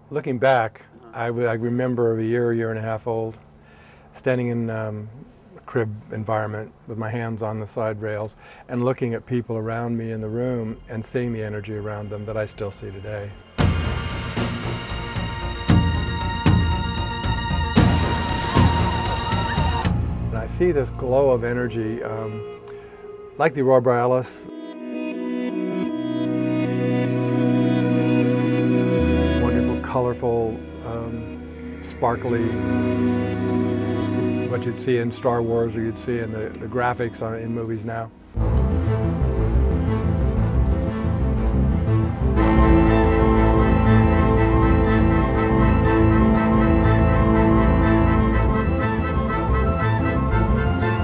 Looking back, I remember a year and a half old, standing in a crib environment with my hands on the side rails and looking at people around me in the room and seeing the energy around them that I still see today. And I see this glow of energy, like the aurora borealis. Wonderful, colorful, sparkly, what you'd see in Star Wars or you'd see in the graphics in movies now.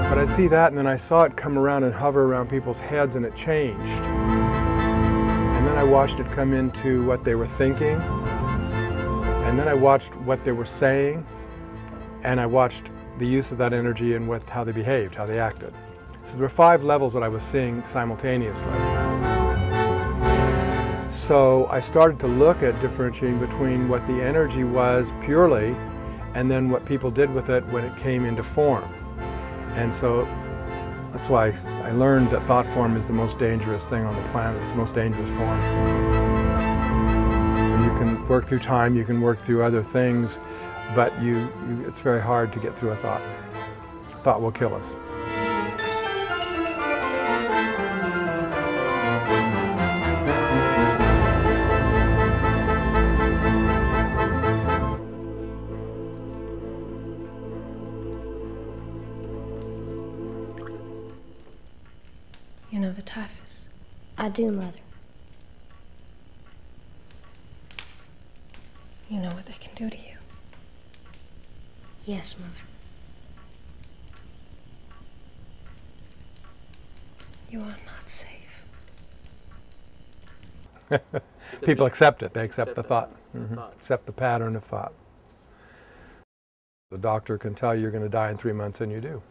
But I'd see that, and then I saw it come around and hover around people's heads, and it changed. And then I watched it come into what they were thinking, and then I watched what they were saying, and I watched the use of that energy and how they behaved, how they acted. So there were 5 levels that I was seeing simultaneously. So I started to look at differentiating between what the energy was purely and then what people did with it when it came into form. And so that's why I learned that thought form is the most dangerous thing on the planet. It's the most dangerous form. You can work through time, you can work through other things, but it's very hard to get through a thought. Thought will kill us. You know the typhus? I do, Mother. You know what they can do to you? Yes, Mother. You are not safe. People accept it. They accept the thought. Accept the pattern of thought. The doctor can tell you you're going to die in 3 months, and you do.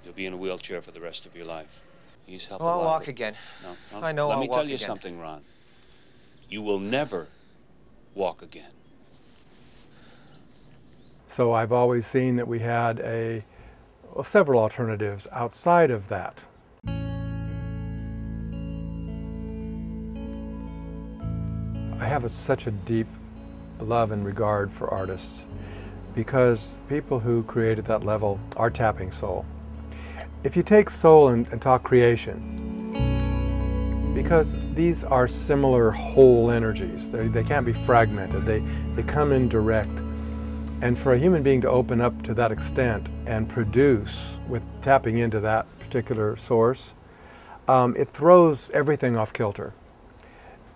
You'll be in a wheelchair for the rest of your life. He's helped Oh, I'll walk again. No. I know I'll walk again. Let me tell you something, Ron. You will never walk again. So I've always seen that we had several alternatives outside of that. I have such a deep love and regard for artists because people who create at that level are tapping soul. If you take soul and talk creation, because these are similar whole energies, they can't be fragmented, they come in direct. And for a human being to open up to that extent and produce with tapping into that particular source, it throws everything off kilter.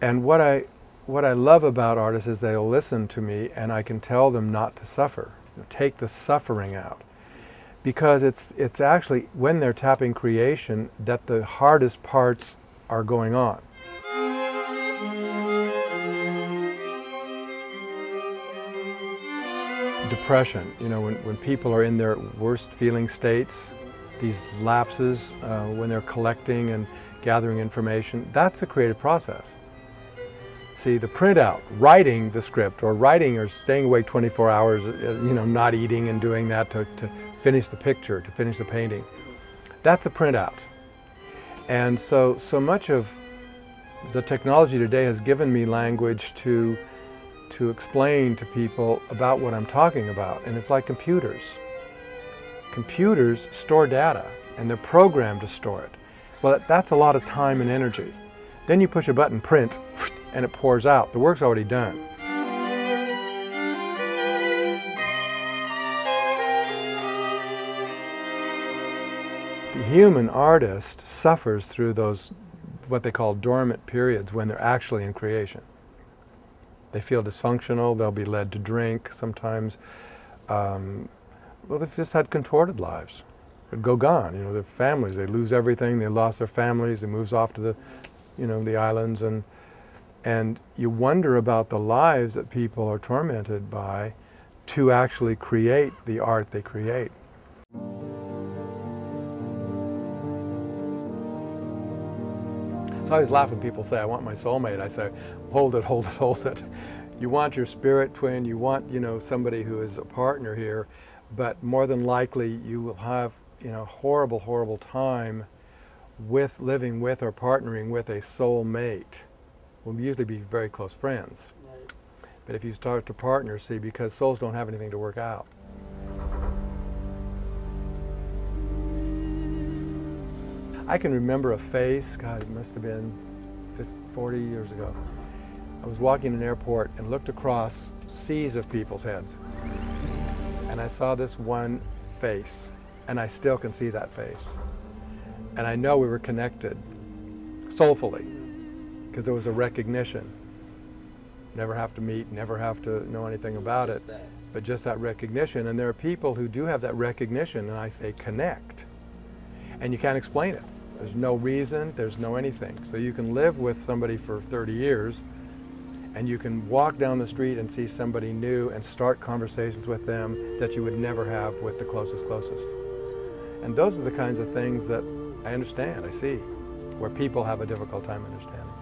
And what I love about artists is they'll listen to me and I can tell them not to suffer, take the suffering out. Because it's actually when they're tapping creation that the hardest parts are going on. Depression, when people are in their worst feeling states, these lapses, when they're collecting and gathering information, that's the creative process. See, the printout, writing the script or writing or staying awake 24 hours, not eating and doing that to finish the picture, to finish the painting, that's a printout. And so much of the technology today has given me language to explain to people about what I'm talking about. And it's like computers. Computers store data and they're programmed to store it. Well, that's a lot of time and energy. Then you push a button, print, and it pours out. The work's already done. The human artist suffers through those, what they call dormant periods, when they're actually in creation. They feel dysfunctional, they'll be led to drink sometimes. Well, they've just had contorted lives. They'd go gone, their families, they lose everything, they lost their families, they moves off to the islands, and you wonder about the lives that people are tormented by to actually create the art they create. So I always laugh when people say, I want my soulmate. I say, hold it, hold it, hold it. You want your spirit twin, you want, you know, somebody who is a partner here, but more than likely you will have, you know, horrible, horrible time with living with or partnering with a soul mate. We'll usually be very close friends. Right. But if you start to partner, see, because souls don't have anything to work out. I can remember a face, God, it must have been 40 years ago. I was walking in an airport and looked across seas of people's heads. And I saw this one face, and I still can see that face. And I know we were connected soulfully, because there was a recognition. Never have to meet, never have to know anything about it, but just that recognition. And there are people who do have that recognition, and I say connect. And you can't explain it. There's no reason, there's no anything. So you can live with somebody for 30 years, and you can walk down the street and see somebody new and start conversations with them that you would never have with the closest. And those are the kinds of things that I understand, I see, where people have a difficult time understanding.